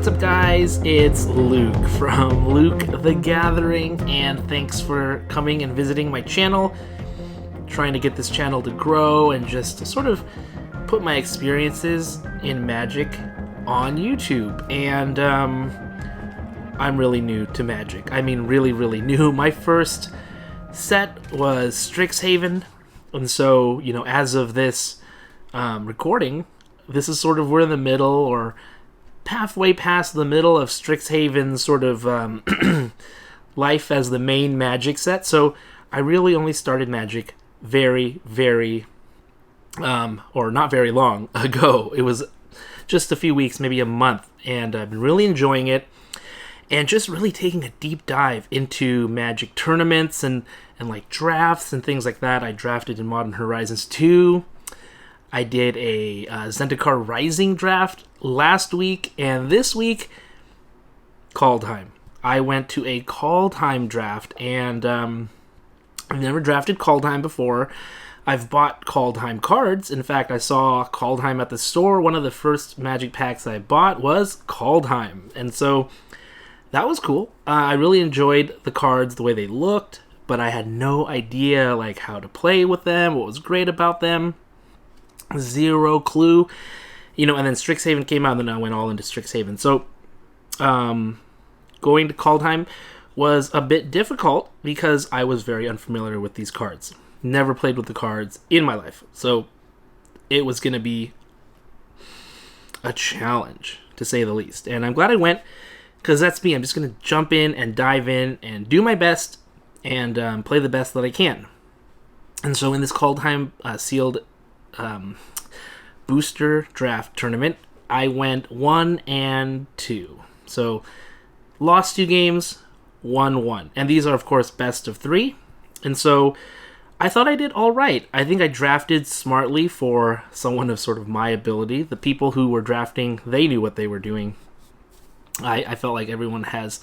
What's up, guys? It's Luke from Luke the Gathering, and thanks for coming and visiting my channel. Trying to get this channel to grow and just to sort of put my experiences in Magic on YouTube. And I'm really new to Magic. I mean, really, really new. My first set was Strixhaven, and so, as of this recording, this is sort of we're in the middle or halfway past the middle of Strixhaven's sort of life as the main Magic set. So I really only started Magic very, or not very long ago. It was just a few weeks, maybe a month, and I've been really enjoying it and just really taking a deep dive into Magic tournaments and like drafts and things like that. I drafted in Modern Horizons 2. I did a Zendikar Rising draft last week, and this week, Kaldheim. I went to a Kaldheim draft, and I've never drafted Kaldheim before. I've bought Kaldheim cards. In fact, I saw Kaldheim at the store. One of the first Magic packs I bought was Kaldheim, and so that was cool. I really enjoyed the cards, the way they looked, but I had no idea like how to play with them, what was great about them. Zero clue, and then Strixhaven came out, and then I went all into Strixhaven. So, going to Kaldheim was a bit difficult because I was very unfamiliar with these cards. Never played with the cards in my life, so it was going to be a challenge, to say the least. And I'm glad I went, because that's me. I'm just going to jump in and dive in and do my best and play the best that I can. And so in this Kaldheim sealed booster draft tournament, I went 1-2. So lost 2 games, won 1. And these are, of course, best of 3. And so I thought I did all right. I think I drafted smartly for someone of sort of my ability. The people who were drafting, they knew what they were doing. I felt like everyone has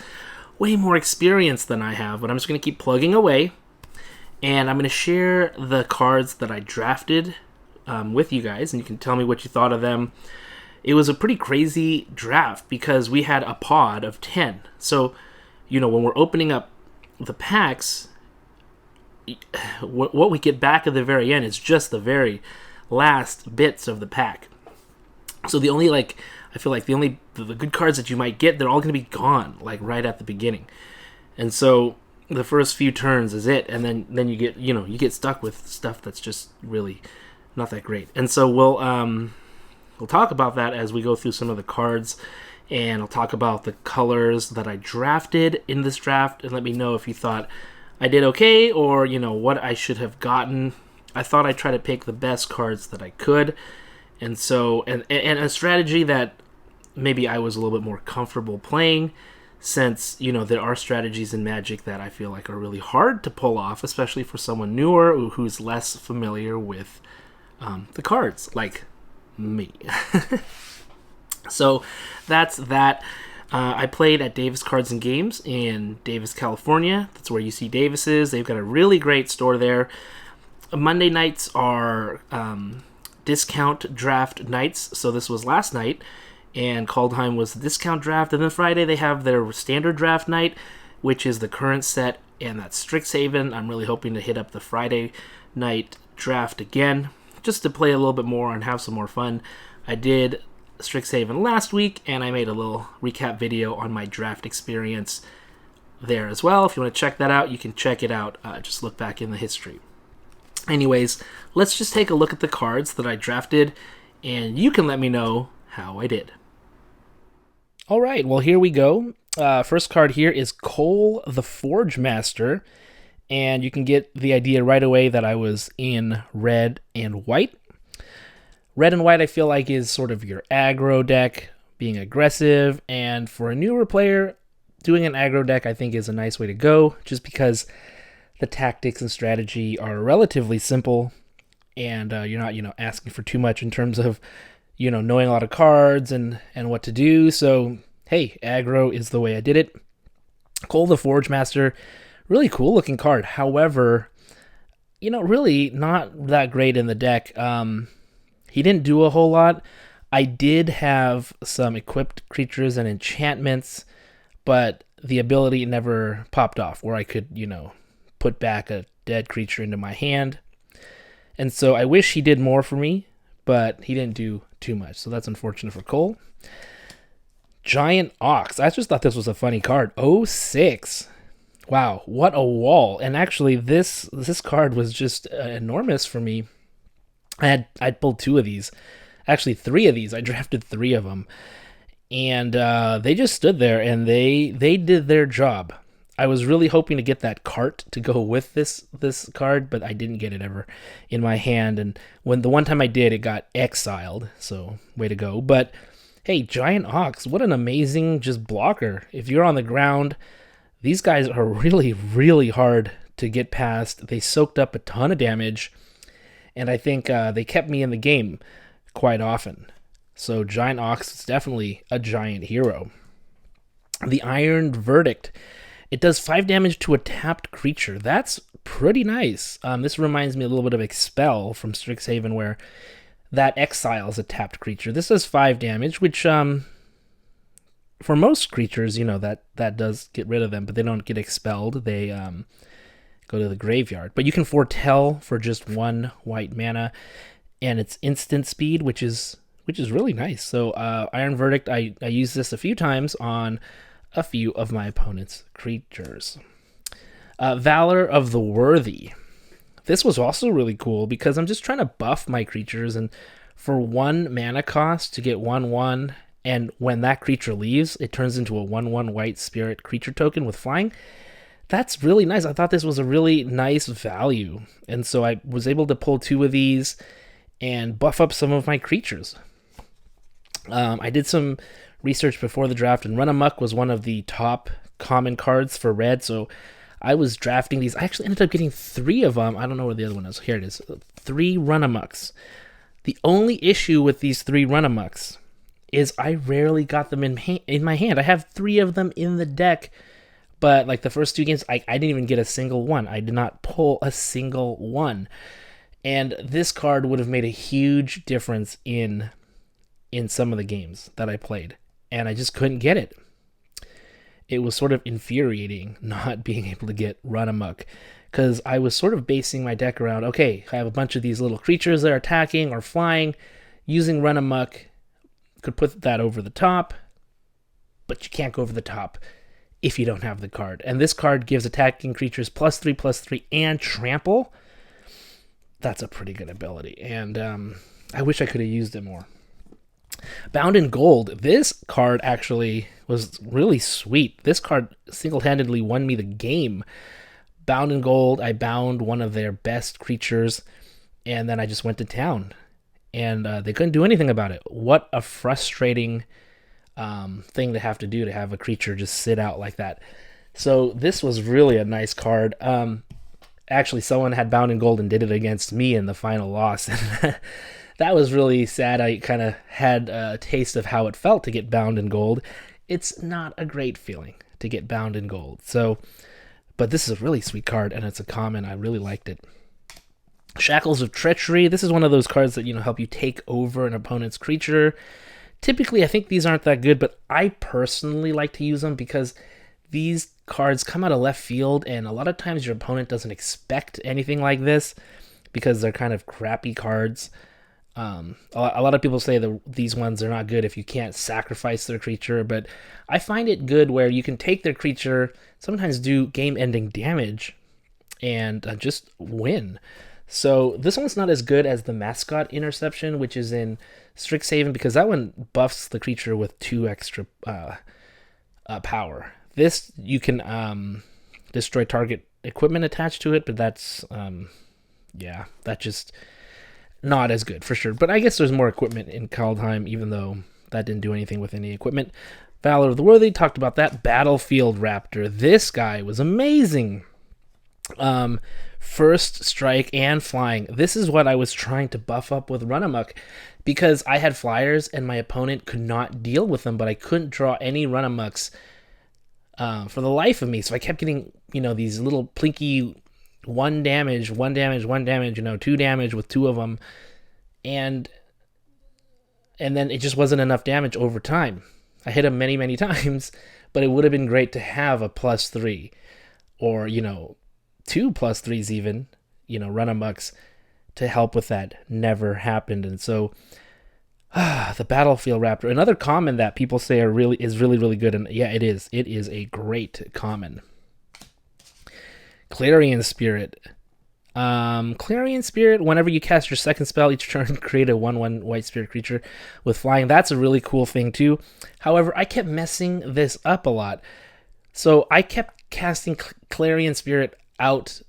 way more experience than I have, but I'm just going to keep plugging away. And I'm going to share the cards that I drafted with you guys, and you can tell me what you thought of them. It was a pretty crazy draft because we had a pod of 10. So, when we're opening up the packs, what we get back at the very end is just the very last bits of the pack. So the only, I feel like the good cards that you might get, they're all going to be gone, right at the beginning. And so the first few turns is it, and then you get, you get stuck with stuff that's just really not that great. And so we'll talk about that as we go through some of the cards, and I'll talk about the colors that I drafted in this draft, and let me know if you thought I did okay, or what I should have gotten. I thought I'd try to pick the best cards that I could, and so and a strategy that maybe I was a little bit more comfortable playing, since there are strategies in Magic that I feel like are really hard to pull off, especially for someone newer who's less familiar with the cards, like me. So that's that. I played at Davis Cards and Games in Davis, California. That's where UC Davis is. They've got a really great store there. Monday nights are discount draft nights. So this was last night, and Kaldheim was the discount draft. And then Friday they have their standard draft night, which is the current set, and that's Strixhaven. I'm really hoping to hit up the Friday night draft again, just to play a little bit more and have some more fun. I did Strixhaven last week, and I made a little recap video on my draft experience there as well. If you want to check that out, you can check it out. Just look back in the history. Anyways, let's just take a look at the cards that I drafted, and you can let me know how I did. All right, well, here we go. First card here is Cole the Forge Master. And you can get the idea right away that I was in red and white. Red and white, I feel like, is sort of your aggro deck, being aggressive. And for a newer player, doing an aggro deck, I think, is a nice way to go, just because the tactics and strategy are relatively simple. And you're not, asking for too much in terms of, knowing a lot of cards and what to do. So, hey, aggro is the way I did it. Cole the Forge Master, really cool looking card. However, really not that great in the deck. He didn't do a whole lot. I did have some equipped creatures and enchantments, but the ability never popped off where I could, put back a dead creature into my hand. And so I wish he did more for me, but he didn't do too much. So that's unfortunate for Cole. Giant Ox. I just thought this was a funny card. Oh 06. Wow, what a wall. And actually this card was just enormous for me. I'd pulled two of these. Actually, three of these. I drafted three of them. And they just stood there and they did their job. I was really hoping to get that cart to go with this card, but I didn't get it ever in my hand. And when the one time I did, it got exiled. So way to go. But hey, Giant Ox, what an amazing just blocker. If you're on the ground, these guys are really, really hard to get past. They soaked up a ton of damage, and I think they kept me in the game quite often. So Giant Ox is definitely a giant hero. The Iron Verdict. It does 5 damage to a tapped creature. That's pretty nice. This reminds me a little bit of Expel from Strixhaven, where that exiles a tapped creature. This does 5 damage, which for most creatures, that does get rid of them, but they don't get expelled. They go to the graveyard. But you can foretell for just 1 white mana, and it's instant speed, which is really nice. So Iron Verdict, I used this a few times on a few of my opponent's creatures. Valor of the Worthy. This was also really cool because I'm just trying to buff my creatures, and for 1 mana cost to get 1/1, and when that creature leaves, it turns into a 1/1 white spirit creature token with flying. That's really nice. I thought this was a really nice value, and so I was able to pull 2 of these and buff up some of my creatures. I did some research before the draft, and Run Amok was one of the top common cards for red, so I was drafting these. I actually ended up getting 3 of them. I don't know where the other one is. Here it is. 3 Run Amoks. The only issue with these 3 Run Amoks is I rarely got them in my hand. I have 3 of them in the deck, but like the first 2 games, I didn't even get a single one. I did not pull a single one. And this card would have made a huge difference in some of the games that I played, and I just couldn't get it. It was sort of infuriating not being able to get Run Amok, because I was sort of basing my deck around, okay, I have a bunch of these little creatures that are attacking or flying. Using Run Amok could put that over the top, but you can't go over the top if you don't have the card. And this card gives attacking creatures +3/+3 and trample. That's a pretty good ability, and I wish I could have used it more. Bound in Gold. This card actually was really sweet. This card single-handedly won me the game. Bound in Gold, I bound one of their best creatures, and then I just went to town, and they couldn't do anything about it. What a frustrating thing to have to do, to have a creature just sit out like that. So this was really a nice card. Actually, someone had Bound in Gold and did it against me in the final loss. That was really sad. I kind of had a taste of how it felt to get Bound in Gold. It's not a great feeling to get Bound in Gold. So, but this is a really sweet card, and it's a common. I really liked it. Shackles of Treachery. This is one of those cards that help you take over an opponent's creature. Typically, I think these aren't that good, but I personally like to use them because these cards come out of left field, and a lot of times your opponent doesn't expect anything like this because they're kind of crappy cards. A lot of people say that these ones are not good if you can't sacrifice their creature, but I find it good where you can take their creature, sometimes do game-ending damage, and just win. So this one's not as good as the Mascot Interception, which is in Strixhaven, because that one buffs the creature with 2 extra power. This, you can destroy target equipment attached to it, but that's, that just not as good for sure. But I guess there's more equipment in Kaldheim, even though that didn't do anything with any equipment. Valor of the Worthy, talked about that. Battlefield Raptor. This guy was amazing. First strike and flying. This is what I was trying to buff up with Run Amok, because I had flyers and my opponent could not deal with them, but I couldn't draw any Run Amoks for the life of me. So I kept getting, these little plinky 1 damage, 2 damage with 2 of them. And and then it just wasn't enough damage over time. I hit him many, many times, but it would have been great to have a +3 or, two +3s even, run amucks to help with that. Never happened. And so the Battlefield Raptor, another common that people say is really, really good. And yeah, it is. It is a great common. Clarion Spirit. Clarion Spirit, whenever you cast your second spell each turn, create a 1/1 white spirit creature with flying. That's a really cool thing too. However, I kept messing this up a lot. So I kept casting Clarion Spirit out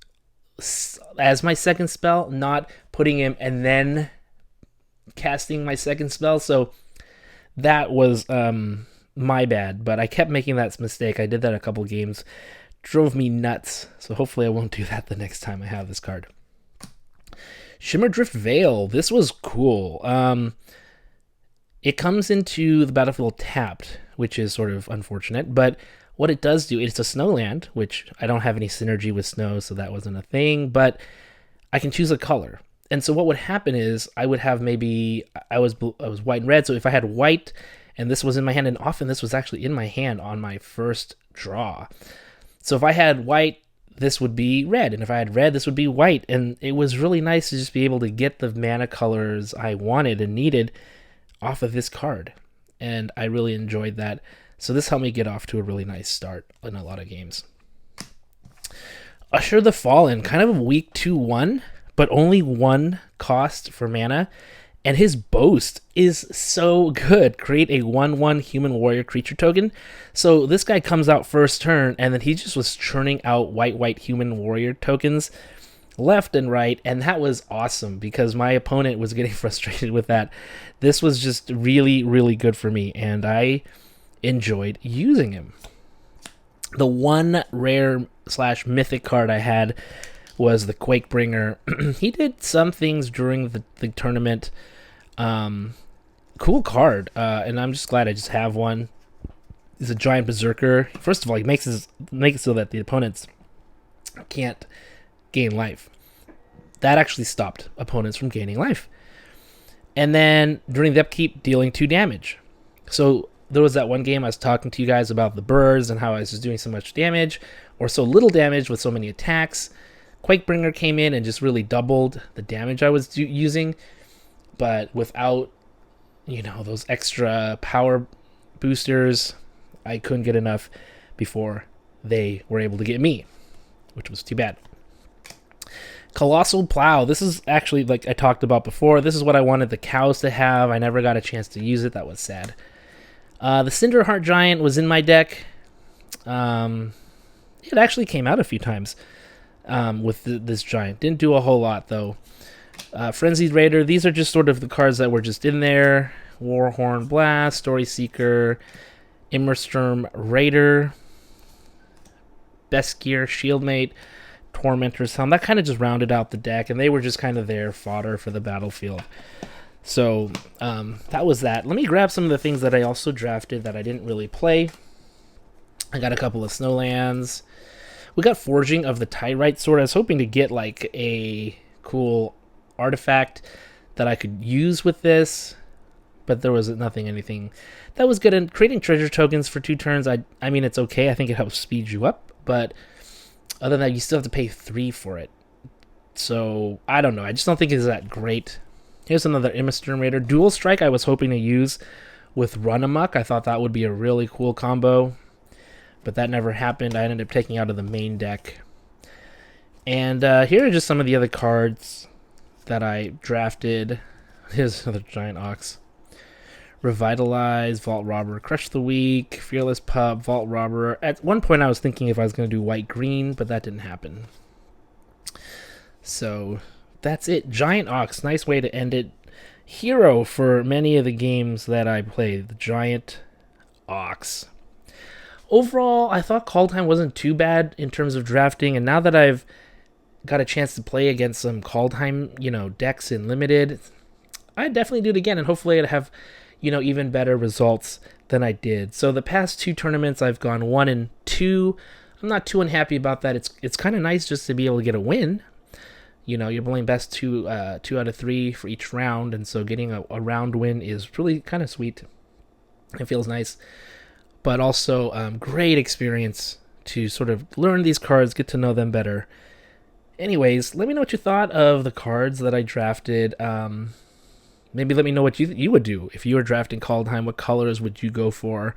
as my second spell, not putting him and then casting my second spell. So that was my bad, but I kept making that mistake. I did that a couple games. Drove me nuts. So hopefully I won't do that the next time I have this card. Shimmerdrift Veil. This was cool. It comes into the battlefield tapped, which is sort of unfortunate, but what it does do, it's a snowland, which I don't have any synergy with snow, so that wasn't a thing, but I can choose a color. And so what would happen is I would have I was white and red, so if I had white and this was in my hand, and often this was actually in my hand on my first draw. So if I had white, this would be red, and if I had red, this would be white, and it was really nice to just be able to get the mana colors I wanted and needed off of this card, and I really enjoyed that. So this helped me get off to a really nice start in a lot of games. Usher the Fallen, kind of a weak 2/1, but only 1 cost for mana, and his boast is so good. Create a 1/1 human warrior creature token. So this guy comes out first turn, and then he just was churning out white human warrior tokens left and right, and that was awesome because my opponent was getting frustrated with that. This was just really, really good for me, and I enjoyed using him. The one rare / mythic card I had was the Quakebringer. He did some things during the tournament. Cool card, and I'm just glad I just have one. He's a giant berserker. First of all, he makes it so that the opponents can't gain life. That actually stopped opponents from gaining life. And then during the upkeep, dealing 2 damage. So there was that one game I was talking to you guys about the birds and how I was just doing so much damage, or so little damage with so many attacks. Quakebringer came in and just really doubled the damage I was using, but without, those extra power boosters, I couldn't get enough before they were able to get me, which was too bad. Colossal Plow. This is actually, like I talked about before, this is what I wanted the cows to have. I never got a chance to use it. That was sad. The Cinderheart Giant was in my deck. It actually came out a few times with this giant. Didn't do a whole lot, though. Frenzied Raider. These are just sort of the cards that were just in there. Warhorn Blast, Story Seeker, Immersturm Raider, Beskier, Shieldmate, Tormentor's Helm. That kind of just rounded out the deck, and they were just kind of there fodder for the battlefield. So that was that. Let me grab some of the things that I also drafted that I didn't really play. I got a couple of Snowlands. We got Forging of the Tyrite Sword. I was hoping to get like a cool artifact that I could use with this, but there was anything that was good. And creating treasure tokens for 2 turns, I mean, it's okay. I think it helps speed you up, but other than that, you still have to pay 3 for it. So I don't know. I just don't think it's that great. Here's another Immersturm Raider. Dual Strike I was hoping to use with Run Amok. I thought that would be a really cool combo, but that never happened. I ended up taking out of the main deck. And here are just some of the other cards that I drafted. Here's another Giant Ox. Revitalize, Vault Robber, Crush the Weak, Fearless Pup, Vault Robber. At one point I was thinking if I was going to do white-green, but that didn't happen. So that's it. Giant Ox, nice way to end it. Hero for many of the games that I played, the Giant Ox. Overall, I thought Kaldheim wasn't too bad in terms of drafting, and now that I've got a chance to play against some Kaldheim, decks in Limited, I'd definitely do it again, and hopefully I'd have, even better results than I did. So the past 2 tournaments, I've gone 1 and 2. I'm not too unhappy about that. It's kind of nice just to be able to get a win, you're playing best two out of three for each round, and so getting a round win is really kind of sweet. It feels nice, but also great experience to sort of learn these cards, get to know them better. Anyways, let me know what you thought of the cards that I drafted. Maybe let me know what you would do if you were drafting Kaldheim. What colors would you go for?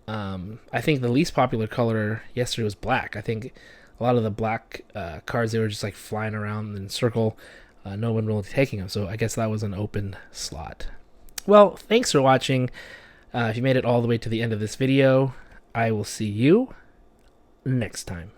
I think the least popular color yesterday was black. I think a lot of the black cards, they were just like flying around in a circle. No one really taking them, so I guess that was an open slot. Well, thanks for watching. If you made it all the way to the end of this video, I will see you next time.